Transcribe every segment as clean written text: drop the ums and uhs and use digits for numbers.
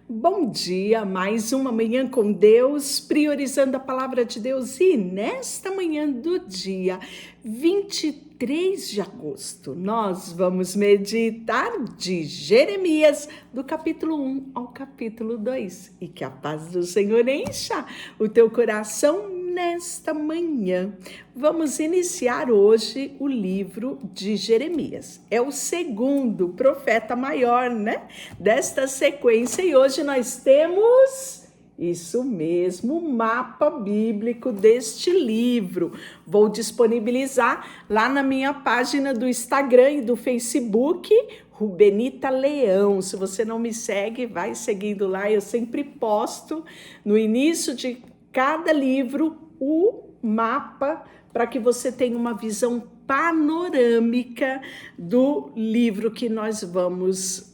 Bom dia, mais uma manhã com Deus, priorizando a palavra de Deus. E nesta manhã do dia 23 de agosto, nós vamos meditar de Jeremias, do capítulo 1 ao capítulo 2. E que a paz do Senhor encha o teu coração nesta manhã. Vamos iniciar hoje o livro de Jeremias. É o segundo profeta maior, né? Desta sequência. E hoje nós temos isso mesmo, o mapa bíblico deste livro. Vou disponibilizar lá na minha página do Instagram e do Facebook, Rubenita Leão. Se você não me segue, vai seguindo lá. Eu sempre posto no início de cada livro o mapa para que você tenha uma visão panorâmica do livro que nós vamos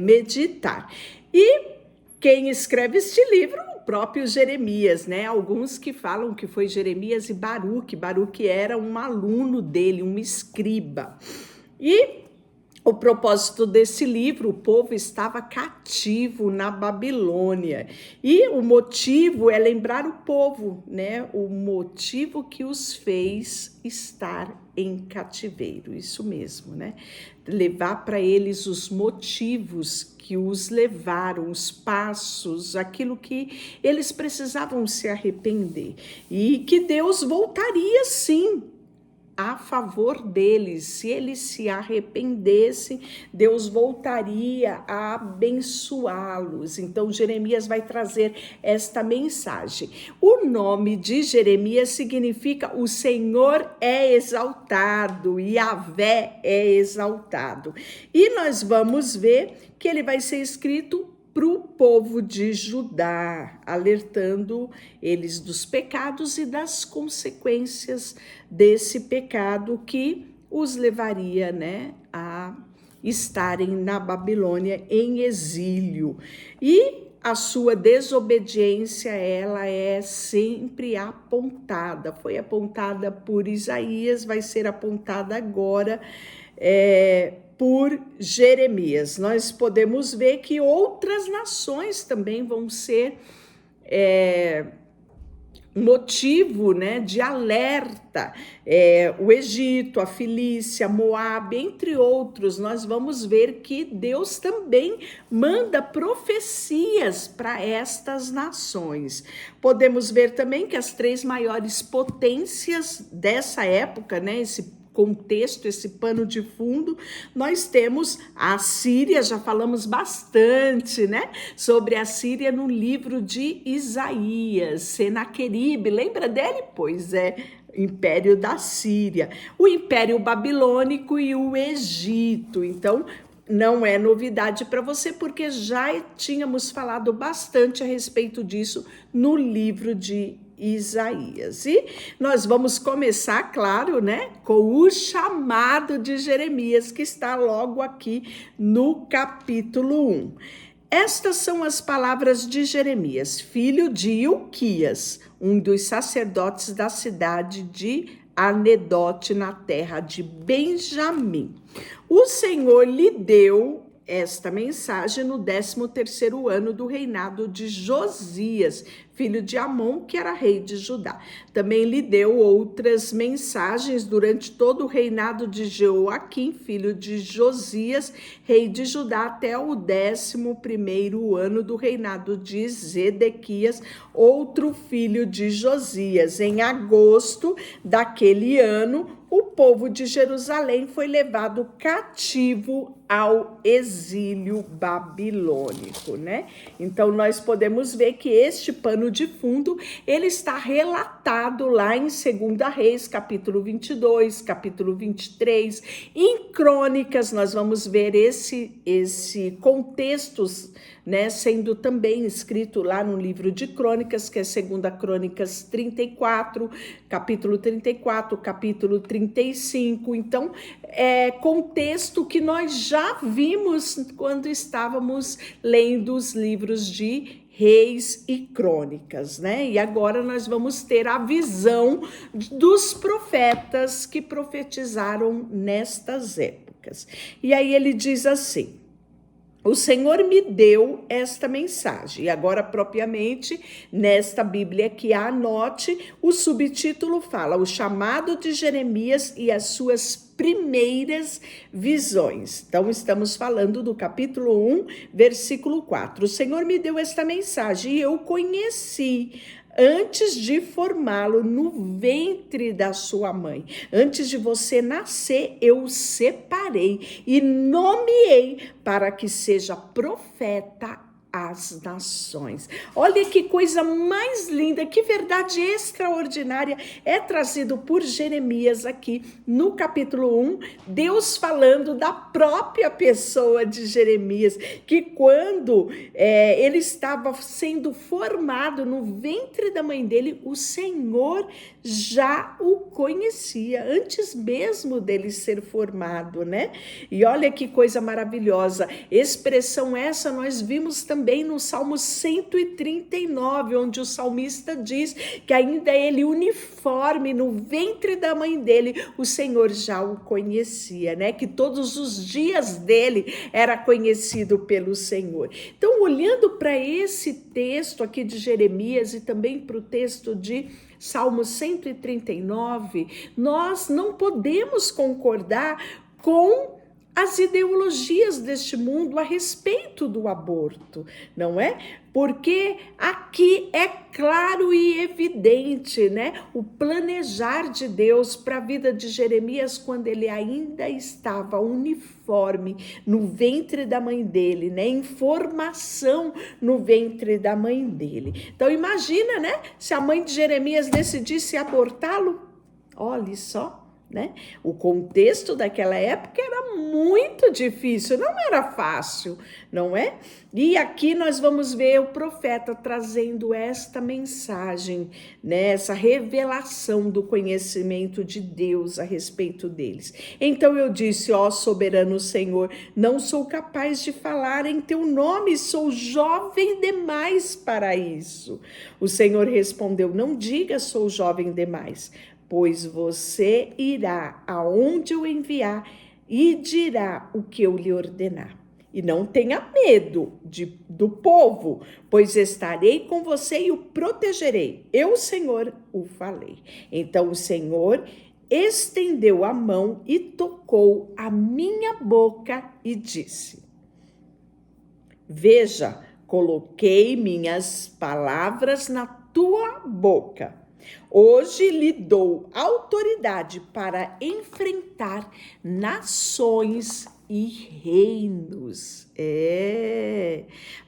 meditar. E quem escreve este livro, o próprio Jeremias, né? Alguns que falam que foi Jeremias e Baruque. Baruque era um aluno dele, um escriba. E o propósito desse livro, o povo estava cativo na Babilônia. E o motivo é lembrar o povo, né? O motivo que os fez estar em cativeiro. Isso mesmo, né? Levar para eles os motivos que os levaram, os passos, aquilo que eles precisavam se arrepender. E que Deus voltaria sim a favor deles. Se eles se arrependessem, Deus voltaria a abençoá-los. Então Jeremias vai trazer esta mensagem. O nome de Jeremias significa o Senhor é exaltado, Yahvé é exaltado. E nós vamos ver que ele vai ser escrito para o povo de Judá, alertando eles dos pecados e das consequências desse pecado que os levaria, né, a estarem na Babilônia em exílio. E a sua desobediência, ela é sempre apontada. Foi apontada por Isaías, vai ser apontada agora por Jeremias. Nós podemos ver que outras nações também vão ser motivo, né, de alerta. O Egito, a Filícia, Moabe, entre outros. Nós vamos ver que Deus também manda profecias para estas nações. Podemos ver também que as três maiores potências dessa época, né, esse contexto, esse pano de fundo, nós temos a Síria. Já falamos bastante, né, sobre a Síria no livro de Isaías. Senaqueribe, lembra dele? Pois é, Império da Síria, o Império Babilônico e o Egito. Então, não é novidade para você, porque já tínhamos falado bastante a respeito disso no livro de Isaías. E nós vamos começar, claro, né, com o chamado de Jeremias, que está logo aqui no capítulo 1. Estas são as palavras de Jeremias, filho de Ilquias, um dos sacerdotes da cidade de Anedote, na terra de Benjamim. O Senhor lhe deu esta mensagem no 13º ano do reinado de Josias, filho de Amon, que era rei de Judá. Também lhe deu outras mensagens durante todo o reinado de Jeoaquim, filho de Josias, rei de Judá, até o 11º ano do reinado de Zedequias, outro filho de Josias. Em agosto daquele ano, o povo de Jerusalém foi levado cativo ao exílio babilônico, né? Então, nós podemos ver que este pano de fundo, ele está relatado lá em 2 Reis, capítulo 22, capítulo 23. Em Crônicas, nós vamos ver esse contexto, né, sendo também escrito lá no livro de Crônicas, que é 2 Crônicas 34, capítulo 34, capítulo 35. Então, é contexto que nós já vimos quando estávamos lendo os livros de Reis e Crônicas, né? E agora nós vamos ter a visão dos profetas que profetizaram nestas épocas. E aí ele diz assim: o Senhor me deu esta mensagem. E agora, propriamente, nesta Bíblia que anote, o subtítulo fala: o chamado de Jeremias e as suas primeiras visões. Então, estamos falando do capítulo 1, versículo 4. O Senhor me deu esta mensagem e eu conheci antes de formá-lo no ventre da sua mãe. Antes de você nascer, eu o separei e nomeei para que seja profeta às nações. Olha que coisa mais linda, que verdade extraordinária é trazido por Jeremias aqui no capítulo 1, Deus falando da própria pessoa de Jeremias, que quando ele estava sendo formado no ventre da mãe dele, o Senhor já o conhecia, antes mesmo dele ser formado, né? E olha que coisa maravilhosa, expressão essa nós vimos também no Salmo 139, onde o salmista diz que ainda ele uniforme no ventre da mãe dele, o Senhor já o conhecia, né? Que todos os dias dele era conhecido pelo Senhor. Então, olhando para esse texto aqui de Jeremias e também para o texto de Salmo 139, nós não podemos concordar com as ideologias deste mundo a respeito do aborto, não é? Porque aqui é claro e evidente, né? O planejar de Deus para a vida de Jeremias quando ele ainda estava uniforme no ventre da mãe dele, né? Em formação no ventre da mãe dele. Então imagina, né? Se a mãe de Jeremias decidisse abortá-lo, olhe só. Né? O contexto daquela época era muito difícil, não era fácil, não é? E aqui nós vamos ver o profeta trazendo esta mensagem, né? Essa revelação do conhecimento de Deus a respeito deles. Então eu disse: ó soberano Senhor, não sou capaz de falar em teu nome, sou jovem demais para isso. O Senhor respondeu: não diga sou jovem demais, pois você irá aonde eu enviar e dirá o que eu lhe ordenar. E não tenha medo do povo, pois estarei com você e o protegerei. Eu, Senhor, o falei. Então o Senhor estendeu a mão e tocou a minha boca e disse: veja, coloquei minhas palavras na tua boca. Hoje lhe dou autoridade para enfrentar nações e reinos.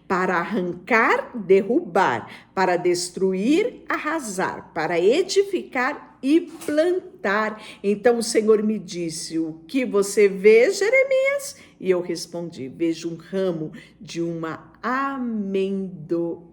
Para arrancar, derrubar, para destruir, arrasar, para edificar e plantar. Então o Senhor me disse: o que você vê, Jeremias? E eu respondi: vejo um ramo de uma amendoeira.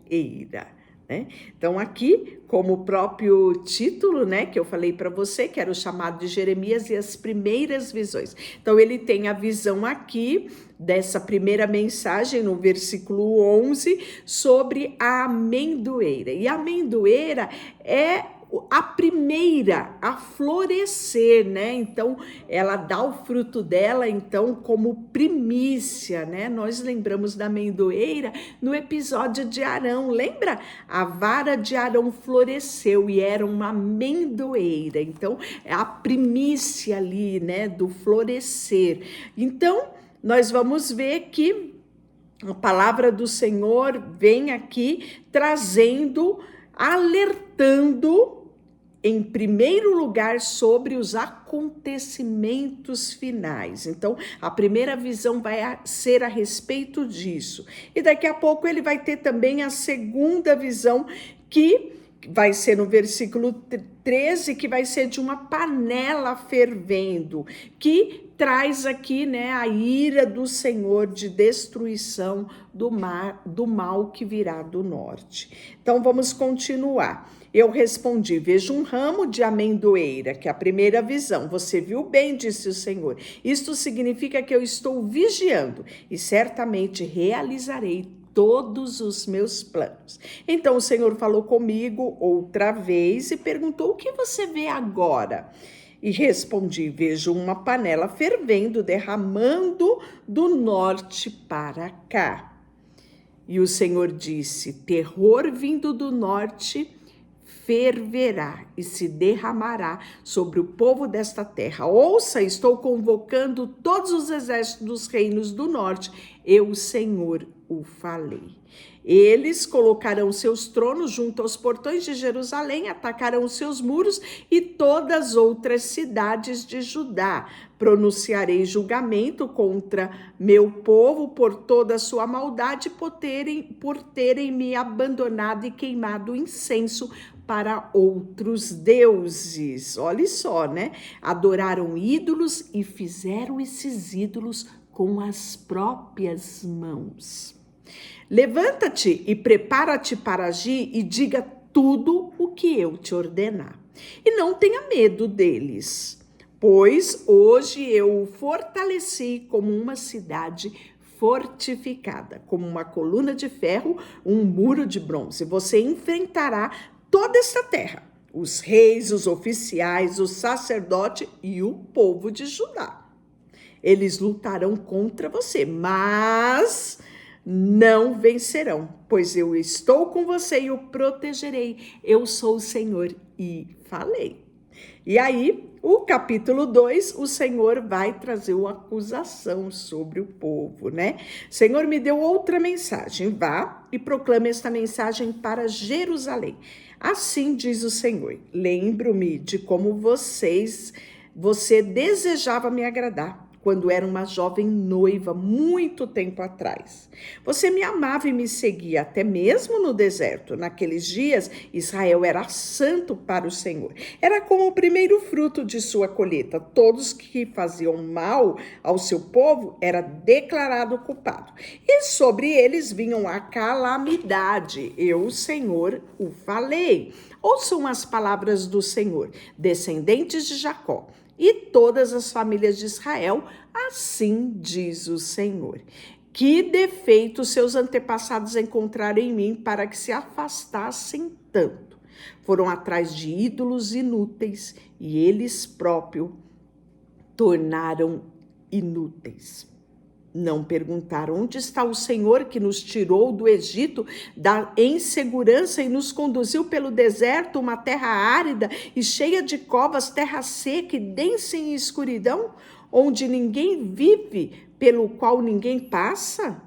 Né? Então aqui, como o próprio título, né, que eu falei para você, que era o chamado de Jeremias e as primeiras visões. Então ele tem a visão aqui dessa primeira mensagem no versículo 11 sobre a amendoeira. E a amendoeira é a primeira a florescer, né? Então, ela dá o fruto dela, então, como primícia, né? Nós lembramos da amendoeira no episódio de Arão, lembra? A vara de Arão floresceu e era uma amendoeira, então, é a primícia ali, né? Do florescer. Então, nós vamos ver que a palavra do Senhor vem aqui trazendo, alertando, em primeiro lugar, sobre os acontecimentos finais. Então, a primeira visão vai ser a respeito disso. E daqui a pouco ele vai ter também a segunda visão, que vai ser no versículo 13, que vai ser de uma panela fervendo, que traz aqui, né, a ira do Senhor de destruição do mal que virá do norte. Então, vamos continuar. Eu respondi: vejo um ramo de amendoeira, que é a primeira visão. Você viu bem, disse o Senhor. Isto significa que eu estou vigiando e certamente realizarei todos os meus planos. Então o Senhor falou comigo outra vez e perguntou: o que você vê agora? E respondi: vejo uma panela fervendo, derramando do norte para cá. E o Senhor disse: terror vindo do norte ferverá e se derramará sobre o povo desta terra. Ouça, estou convocando todos os exércitos dos reinos do norte. Eu, Senhor, o falei. Eles colocarão seus tronos junto aos portões de Jerusalém, atacarão os seus muros e todas as outras cidades de Judá. Pronunciarei julgamento contra meu povo por toda a sua maldade, por terem me abandonado e queimado incenso para outros deuses. Olha só, né? Adoraram ídolos e fizeram esses ídolos com as próprias mãos. Levanta-te e prepara-te para agir e diga tudo o que eu te ordenar. E não tenha medo deles, pois hoje eu o fortaleci como uma cidade fortificada, como uma coluna de ferro, um muro de bronze. Você enfrentará toda esta terra, os reis, os oficiais, o sacerdote e o povo de Judá. Eles lutarão contra você, mas não vencerão, pois eu estou com você e o protegerei. Eu sou o Senhor e falei. E aí, o capítulo 2, o Senhor vai trazer uma acusação sobre o povo, né? Senhor me deu outra mensagem. Vá e proclame esta mensagem para Jerusalém. Assim diz o Senhor: lembro-me de como você desejava me agradar quando era uma jovem noiva, muito tempo atrás. Você me amava e me seguia até mesmo no deserto. Naqueles dias, Israel era santo para o Senhor. Era como o primeiro fruto de sua colheita. Todos que faziam mal ao seu povo era declarado culpado. E sobre eles vinham a calamidade. Eu, o Senhor, o falei. Ouçam as palavras do Senhor, descendentes de Jacó e todas as famílias de Israel, assim diz o Senhor. Que defeito seus antepassados encontraram em mim para que se afastassem tanto? Foram atrás de ídolos inúteis e eles próprios tornaram inúteis. Não perguntaram: onde está o Senhor que nos tirou do Egito da insegurança e nos conduziu pelo deserto, uma terra árida e cheia de covas, terra seca e densa em escuridão, onde ninguém vive, pelo qual ninguém passa?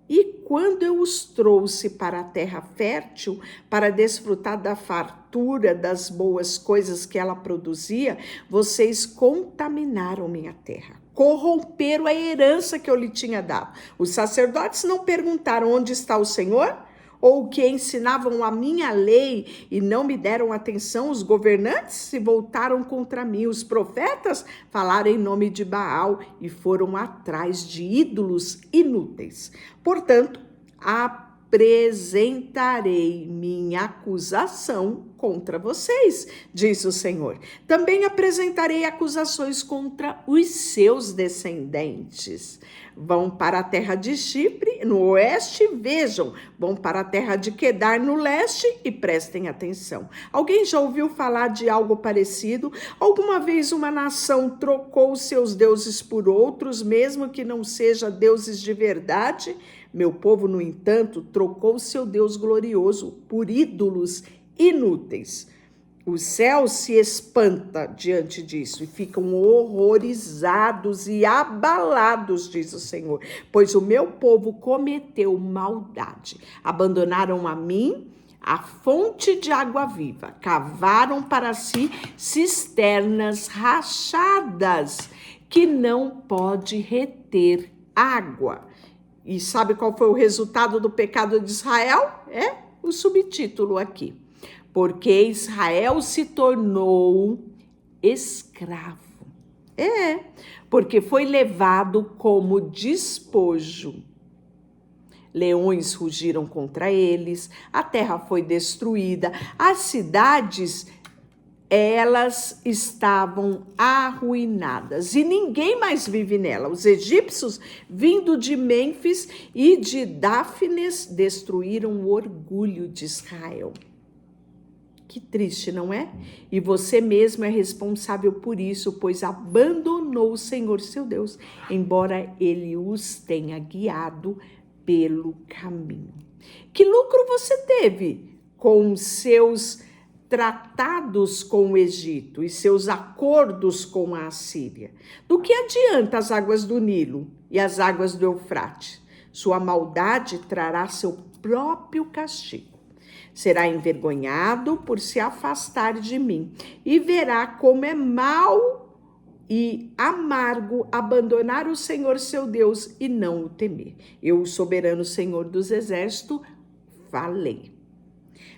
E quando eu os trouxe para a terra fértil, para desfrutar da fartura das boas coisas que ela produzia, vocês contaminaram minha terra. Corromperam a herança que eu lhe tinha dado. Os sacerdotes não perguntaram: onde está o Senhor? Ou que ensinavam a minha lei e não me deram atenção? Os governantes se voltaram contra mim. Os profetas falaram em nome de Baal e foram atrás de ídolos inúteis. Portanto, apresentarei minha acusação contra vocês, diz o Senhor. Também apresentarei acusações contra os seus descendentes. Vão para a terra de Chipre, no oeste, vejam. Vão para a terra de Quedar, no leste, e prestem atenção. Alguém já ouviu falar de algo parecido? Alguma vez uma nação trocou seus deuses por outros, mesmo que não sejam deuses de verdade? Meu povo, no entanto, trocou seu Deus glorioso por ídolos inúteis. O céu se espanta diante disso e ficam horrorizados e abalados, diz o Senhor, pois o meu povo cometeu maldade. Abandonaram a mim, a fonte de água viva, cavaram para si cisternas rachadas que não pode reter água. E sabe qual foi o resultado do pecado de Israel? É o subtítulo aqui. Porque Israel se tornou escravo. Porque foi levado como despojo. Leões rugiram contra eles, a terra foi destruída, as cidades, elas estavam arruinadas e ninguém mais vive nela. Os egípcios, vindo de Mênfis e de Dáfnis, destruíram o orgulho de Israel. Que triste, não é? E você mesmo é responsável por isso, pois abandonou o Senhor seu Deus, embora ele os tenha guiado pelo caminho. Que lucro você teve com seus tratados com o Egito e seus acordos com a Assíria? Do que adianta as águas do Nilo e as águas do Eufrates? Sua maldade trará seu próprio castigo. Será envergonhado por se afastar de mim e verá como é mau e amargo abandonar o Senhor seu Deus e não o temer. Eu, o soberano Senhor dos exércitos, falei.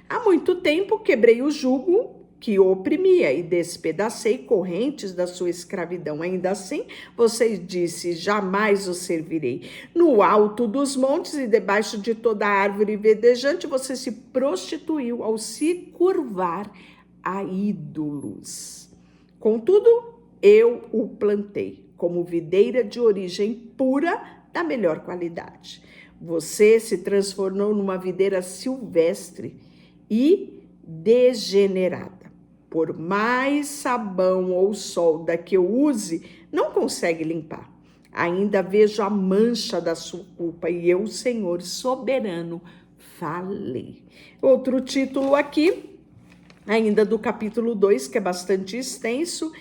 Há muito tempo quebrei o jugo que o oprimia e despedacei correntes da sua escravidão. Ainda assim, você disse, jamais o servirei. No alto dos montes e debaixo de toda árvore verdejante, você se prostituiu ao se curvar a ídolos. Contudo, eu o plantei como videira de origem pura da melhor qualidade. Você se transformou numa videira silvestre e degenerada. Por mais sabão ou solda que eu use, não consegue limpar. Ainda vejo a mancha da sua culpa e eu, Senhor soberano, falei. Outro título aqui, ainda do capítulo 2, que é bastante extenso,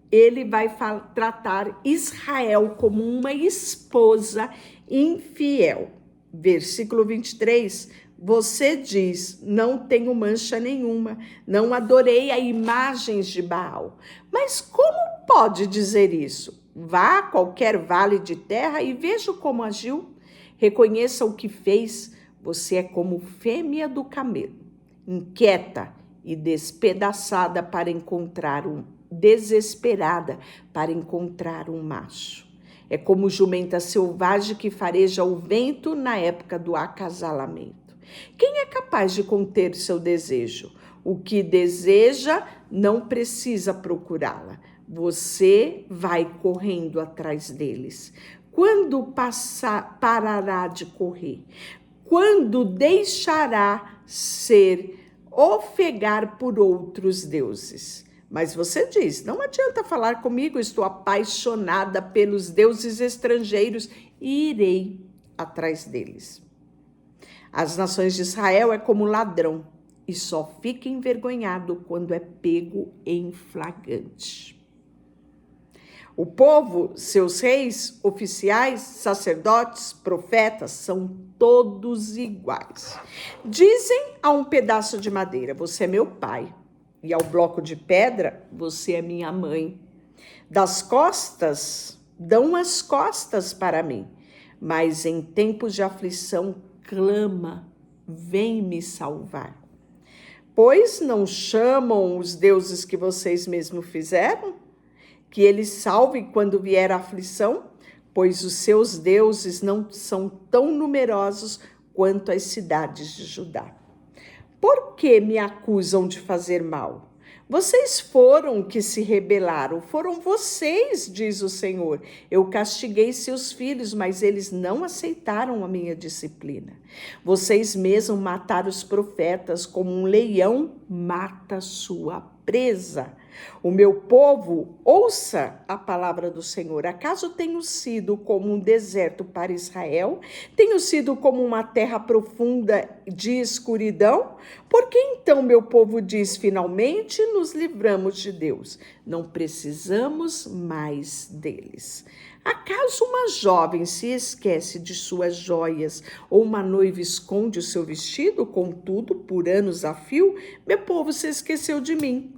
ele vai tratar Israel como uma esposa infiel. Versículo 23, você diz, não tenho mancha nenhuma, não adorei a imagens de Baal. Mas como pode dizer isso? Vá a qualquer vale de terra e veja como agiu. Reconheça o que fez, você é como fêmea do camelo, inquieta e desesperada para encontrar um macho. É como jumenta selvagem que fareja o vento na época do acasalamento. Quem é capaz de conter seu desejo? O que deseja não precisa procurá-la. Você vai correndo atrás deles. Quando parará de correr? Quando deixará ser ofegar por outros deuses? Mas você diz, não adianta falar comigo, estou apaixonada pelos deuses estrangeiros e irei atrás deles. As nações de Israel é como ladrão e só fica envergonhado quando é pego em flagrante. O povo, seus reis, oficiais, sacerdotes, profetas, são todos iguais. Dizem a um pedaço de madeira, você é meu pai, e ao bloco de pedra, você é minha mãe. Dão as costas para mim, mas em tempos de aflição, clama, vem me salvar. Pois não chamam os deuses que vocês mesmos fizeram? Que eles salvem quando vier a aflição? Pois os seus deuses não são tão numerosos quanto as cidades de Judá. Por que me acusam de fazer mal? Vocês foram que se rebelaram, foram vocês, diz o Senhor. Eu castiguei seus filhos, mas eles não aceitaram a minha disciplina. Vocês mesmos mataram os profetas como um leão mata sua presa. O meu povo, ouça a palavra do Senhor. Acaso tenho sido como um deserto para Israel? Tenho sido como uma terra profunda de escuridão? Por que então meu povo diz, finalmente nos livramos de Deus? Não precisamos mais deles. Acaso uma jovem se esquece de suas joias ou uma noiva esconde o seu vestido? Contudo, por anos a fio, meu povo se esqueceu de mim.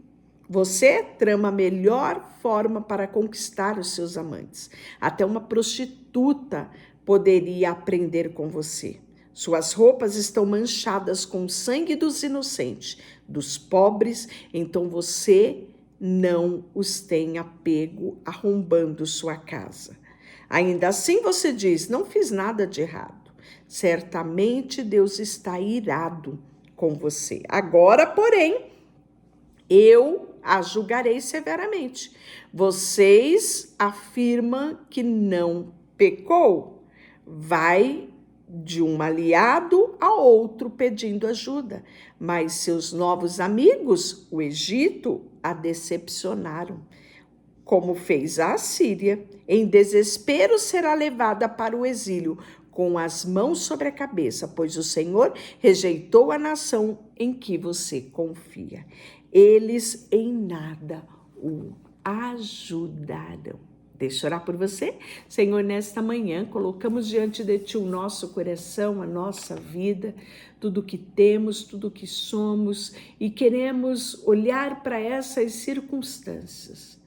Você trama a melhor forma para conquistar os seus amantes. Até uma prostituta poderia aprender com você. Suas roupas estão manchadas com o sangue dos inocentes, dos pobres, então você não os tenha pego arrombando sua casa. Ainda assim você diz, não fiz nada de errado. Certamente Deus está irado com você. Agora, porém, eu a julgarei severamente. Vocês afirmam que não pecou. Vai de um aliado a outro pedindo ajuda, mas seus novos amigos, o Egito, a decepcionaram. Como fez a Assíria, em desespero será levada para o exílio, com as mãos sobre a cabeça, pois o Senhor rejeitou a nação em que você confia. Eles em nada o ajudaram. Deixa eu orar por você. Senhor, nesta manhã, colocamos diante de Ti o nosso coração, a nossa vida, tudo que temos, tudo que somos, e queremos olhar para essas circunstâncias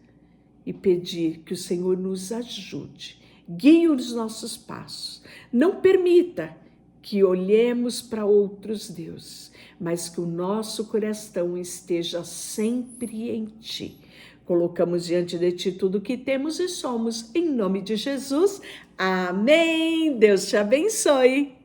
e pedir que o Senhor nos ajude, guie os nossos passos. Não permita que olhemos para outros deuses, mas que o nosso coração esteja sempre em Ti. Colocamos diante de Ti tudo o que temos e somos, em nome de Jesus. Amém. Deus te abençoe.